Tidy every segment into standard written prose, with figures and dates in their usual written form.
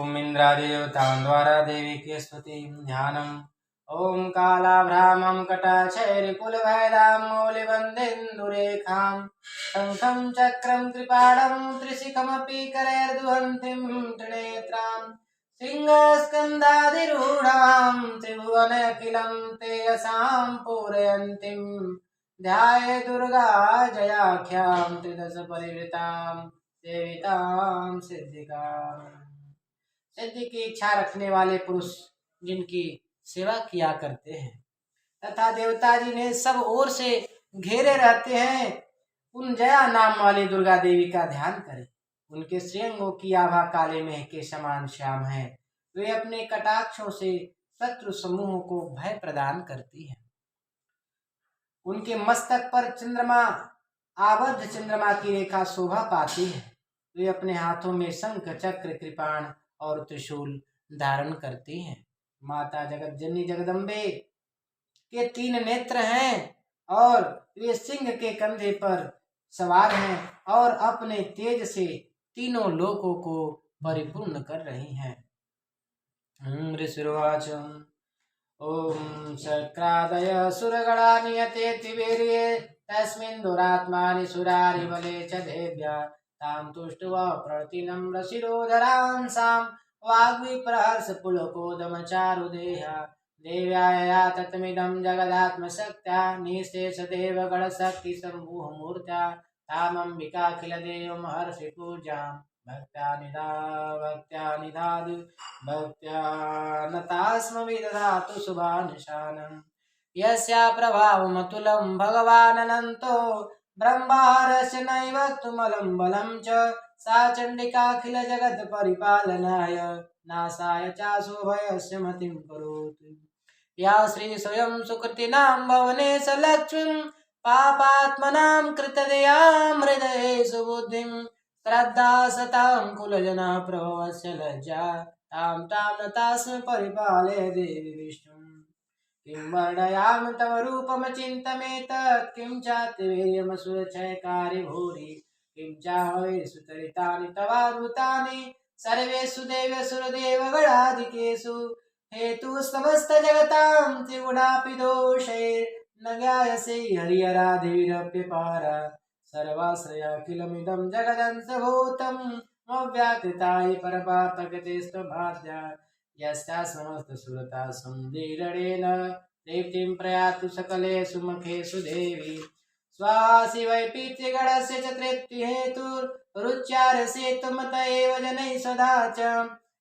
ओम इंद्रादिदेवतां द्वारा देवी की स्तुति ध्यानम्। ओम कालाभ्रामं कटाक्षैरिकुलभैदां मौलिबन्धेन्दुरेखां शङ्खं चक्रं कृपाणं त्रिशिखमपि करैर्दुहन्तीं त्रिनेत्रां सिंहस्कन्धाधिरूढां त्रिभुवनमखिलं तेजसां पूरयन्तीं ध्याये दुर्गा जयाख्यां त्रिदशपरिवृतां सेवितां सिद्धिकाम्। सिद्धि की इच्छा रखने वाले पुरुष जिनकी सेवा किया करते हैं तथा देवता जी ने सब ओर से घेरे रहते हैं, उन जया नाम वाली दुर्गा देवी का ध्यान करें। उनके श्रीअंगों की आभा काले मेह के समान श्याम है। वे अपने कटाक्षों से शत्रु समूहों को भय प्रदान करती है। उनके मस्तक पर चंद्रमा आबद्ध चंद्रमा की रेखा शोभा पाती है। वे अपने हाथों में शंख चक्र कृपाण और त्रिशूल धारण करती हैं। माता जगत जननी जगदम्बे के 3 नेत्र हैं और वे सिंह के कंधे पर सवार हैं और अपने तेज से तीनों लोकों को परिपूर्ण कर रही हैं। ऋषिर्वाच ओम शक्रादय सुरगणा नियते तिवेर्ये तस्मिन् दुरात्मानि सुरारि बले च देव्या तां तुष्ट्वा प्रतिनम्र शिरोधरांसां वाग्विप्रहर्ष पुलकोदमचारुदेहा देव्याया तत्मिदं जगदात्मशक्त्या निःशेषदेव गणशक्तिसम्भूतमूर्त्या तामम्बिकाखिलदेवमहर्षि पूजां भक्त्या निधातु भक्त्या नतास्म विदधातु शुभानिशानम्। यस्या प्रभावमतुलं भगवाननन्तो ब्रह्मारस्य नैव तुमलं बलं च सा चण्डिकाखिल जगत् परिपालनाय नाशाय चाशुभयस्य मतिं करोतु। या श्री स्वयं सुकृतिनां भवनेश लक्ष्मीं पापात्मनां कृतदयां हृदये सुबुद्धिं श्रद्धा सतां कुलजना प्रभवस्य लज्जा तां नतास्म परिपालय देवी विष्णुम्। किं वर्णयामि तव रूपमचिन्तमेतत् किं चातिवीर्यमसुरक्षयकारि भूरि किं चाहवेषु चरितानि तवाद्भुतानि सर्वेषु देवसुरदेवगणाधिकेषु हेतु समस्त जगतां त्रिगुणापि दोषे न ज्ञायसे हरिहरादिरप्यपारा सर्वाश्रयाखिलमिदं जगदंशभूतम् अव्याकृताय परपार्थगतेस्त्वभाद्या यस्या समस्तसुरता सुन्दीरणेन देवतीं प्रयातु सकलेषु मुखेषु देवी स्वासि वै पितृगणस्य च तृप्तिहेतुरुच्चार्यसे त्वमत एव जनैः सदा च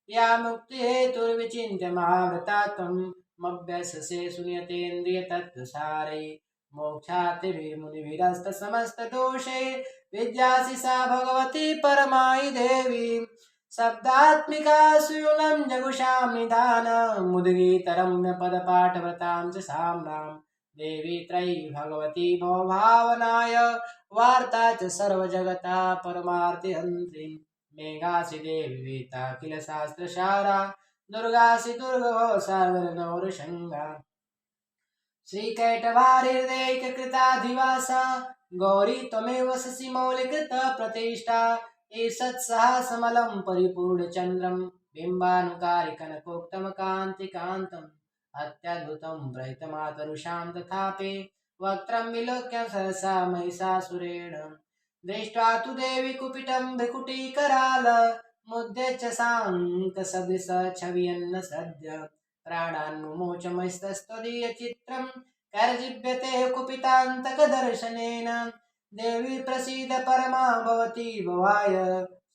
या मुक्तिहेतुर्विचिन्त्य महाव्रता त्वमभ्यससे शून्यतेन्द्रियतत्त्वसारै मोक्षातिभिर्मुनिभिरस्तसमस्तदोषै विद्यासि सा भगवती परमायि देवी शब्दात्मिका सुयूनं जगुषां निधानं मुद्गीतरम्य पदपाठव्रतां च साम्नां देवी त्रयी भगवती भवभावनाय वार्ता च सर्वजगता परमार्थिहन्त्री मेघासि देवी वेता किल शास्त्रसारा दुर्गासि दुर्गभव सागरगौरशङ्गा श्रीकैटभारिहृदयैककृताधिवासा गौरी त्वमेव शशि मौलिकृता प्रतिष्ठा ईषत्सहस्रमलं परिपूर्णचन्द्रं बिम्बानुकारि कनकोत्तमकान्तिकान्तम् अत्यद्भुतं प्रहितमातरुषां तथापि वक्त्रं विलोक्य सहसा महिषासुरेण दृष्ट्वा तु देवी कुपितं भ्रिकुटीकराल मुद्यच्च साङ्कसदृश छवियन्न सद्य प्राणान्मुमोच महिषस्तदीयचित्रं करजीव्यते कुपितान्तकदर्शनेन देवी प्रसीद परमा भवती भवाय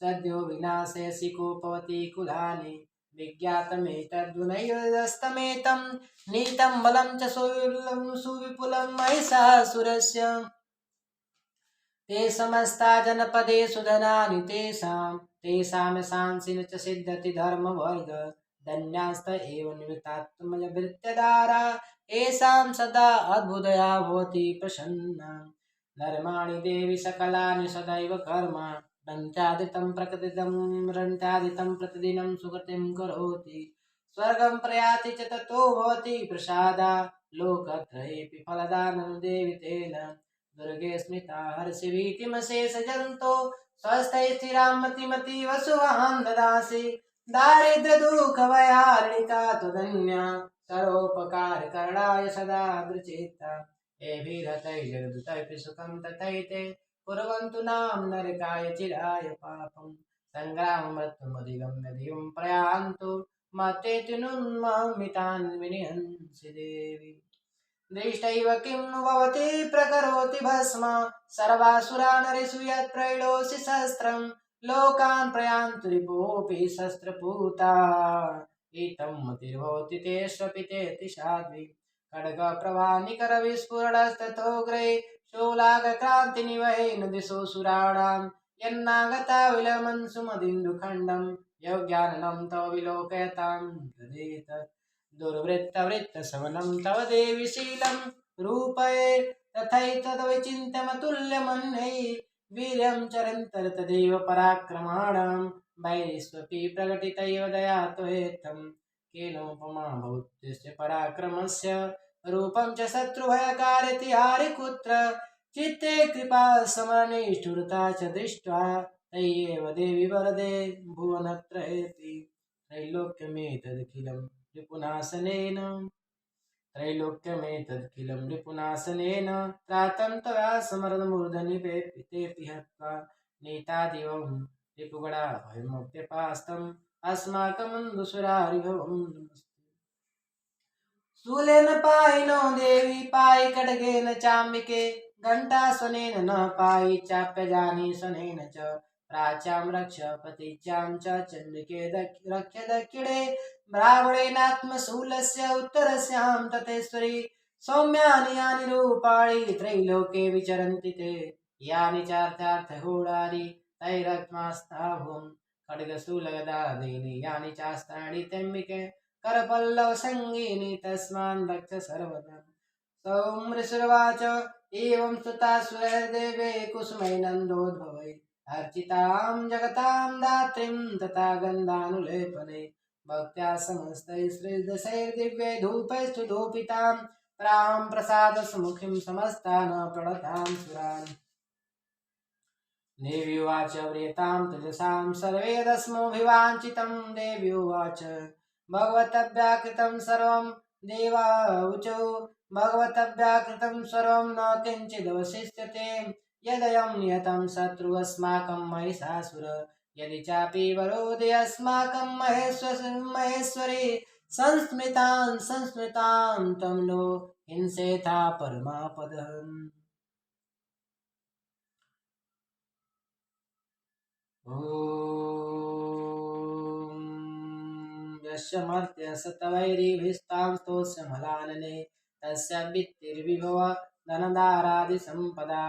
सद्यो विनाशयसि कोपवती कुलानि विज्ञातमेतद्गुणैरस्तमेतं नीतं बलं च सुविपुलं महिषासुरस्य ते समस्ता जनपदेषु धनानि तेषां शांसिन च सिद्धति धर्मवर्ग धन्यास्त एव निमित्तात्मजभृत्यदारा येषां सदा अद्भुतया भवति प्रसन्ना धर्माणि देवी सकलानि सदैव कर्म रन्त्यादितं प्रतिदिनं सुकृतिं करोति स्वर्गं प्रयाति च ततो भवति प्रसादा लोकत्रयेऽपि फलदानं देवि तेन दुर्गे स्मृता हर्षिभीतिमशेषजन्तो स्वस्थै स्थिरां मतिमतीव शुभां ददासि दारिद्र्य दुःख भयार्णिका त्वदन्या सर्वोपकारकरणाय सदा दृचेता एभिरतै जगदुतैः सुखं तथैते कुर्वन्तु नाम नरकाय चिराय पापम् सङ्ग्राममृत्युमधिगम्य धियं प्रयान्तु मत्तेतिनुन्ममितान् विनिहंसि देवी दृष्टैव किं नु भवति प्रकरोति भस्म सर्वासुरा नरेषु यत्प्रैलोसि सहस्रम् लोकान् प्रयान्तु रिपोऽपि शस्त्रपूता इतं मतिर्भवति तेष्वपि तेति साध्वी खड्गप्रभानिकरविस्फुरणस्तथोग्रे शूलागक्रान्तिनिवहेन दिशो सुराणां यन्नागता विलमन् सुमदिन्दुखण्डं योग्याननं तव विलोकयतां तदेत दुर्वृत्तवृत्तसवनं तव देवि शीलं रूपये तथैतद्विचिन्त्यमतुल्यमन्यै वीर्यं चरन्तर् तदेव पराक्रमाणां वैरिष्वपि प्रकटितैव दया त्वयेत्थं केनोपमा भवत्यस्य पराक्रमस्य रूपं च शत्रुभयकार्यतिहारि कुत्र चित्ते कृपा स्मरणेष्ठुरता च दृष्ट्वा तय्येव देवि वरदे भुवनत्रयेति त्रैलोक्यमेतदखिलं रिपुनाशनेन त्रैलोक्यमेतदखिलं रिपुनाशनेन त्रातं तया समरदमूर्धनि तेऽपि हत्वा नीतादिवं रिपुगणा भयमप्यपास्तम् अस्माकमन्दुसुरारिभवं शूलेन पायिनो देवी पायि खड्गेन चाम्बिके घण्टासनेन न पायि चाप्यजानी शनेन च प्राच्यां रक्ष प्रतिज्ञां च चण्डिके रक्ष दक्षिणे ब्राह्मणेनात्मशूलस्य उत्तरस्यां तथेश्वरी सौम्यानि यानि रूपाणि त्रैलोके विचरन्ति ते यानि चार्थार्थहोडानि तैरत्मास्ताभुं खड्गशूलगदादीनि यानि चास्त्राणि त्यम्बिके करपल्लव संगीनि तस्मान् रक्ष सर्वदा सौम्रशुर्वाच एवं स्तुतासुरदेवे कुसुमैनन्दोद्भवै अर्चितां जगतां दात्रीं तथा गन्धानुलेपने भक्त्या समस्तैर्दशैर्दिव्यै धूपैस्तु धूपितां प्रां प्रसादसमुखीं समस्तान् प्रणतां सुरान् देवी उवाच व्रियतां तेजसां सर्वे दस्मोऽभिवाञ्छितं देवी उवाच भगवतव्याकृतं सर्वं देवावुचो भगवतव्याकृतं सर्वं न किञ्चिदवशिष्यते यदयं नियतं शत्रु अस्माकं महिषासुर यदि चापि वरोदे अस्माकं महेश्वरी संस्मृतां तं नो हिंसेथा परमापदम् ॐ यस्य मर्त्य सतवैरिभिस्तां स्तोस्य मलानने तस्य भित्तिर्विभव धनदारादिसम्पदा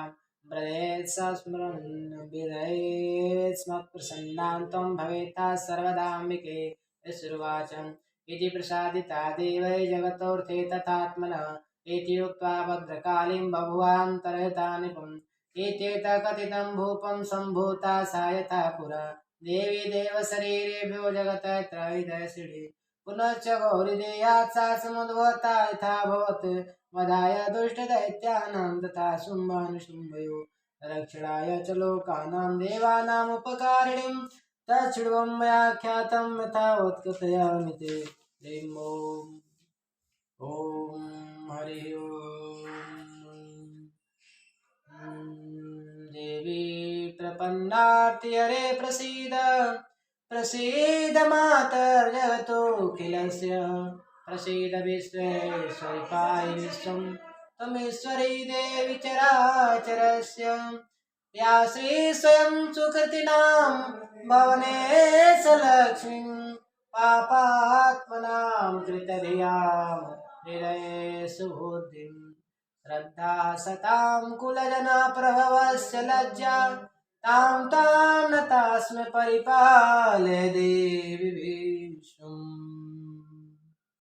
व्रजेत् स्मरन् विधयेत्स्मत्प्रसन्नां त्वं भवेत्ता सर्वदाम्बिके ईश्वरुवाचम् इति प्रसादिता देवै जगतोऽर्थे तथात्मनः इति उक्त्वा भद्रकालीं बभुवान्तर्हिता निपुम् इत्येतत् कथितं भूपं सम्भूता सा यथा पुरा देवी देवशरीरेभ्यो जगत्त्रयीदशिरे पुनश्च गौरीदेहात् सा समुद्भूता यथाभवत् वधाय दुष्टदैत्यानां तथा शुम्भानुशुम्भयो रक्षणाय च लोकानां देवानामुपकारिणीं तच्छृण्वं मया ख्यातं यथावत् कथयामि ते ह्रीं ॐ हरिः ॐ देवी प्रपन्नार्ति हरे प्रसीद प्रसीद मातर्जगतोऽखिलस्य प्रसीद विश्वेश्वरि पाहि विश्वं त्वमीश्वरी देवी चराचरस्य या श्री स्वयं सुकृतिनां भवनेश लक्ष्मीं पापात्मनां कृतधियां हृदये सुबुद्धिं श्रद्धा सतां कुलजना प्रभवस्य लज्जा तां नतास्मि परिपालय देवि विश्वम्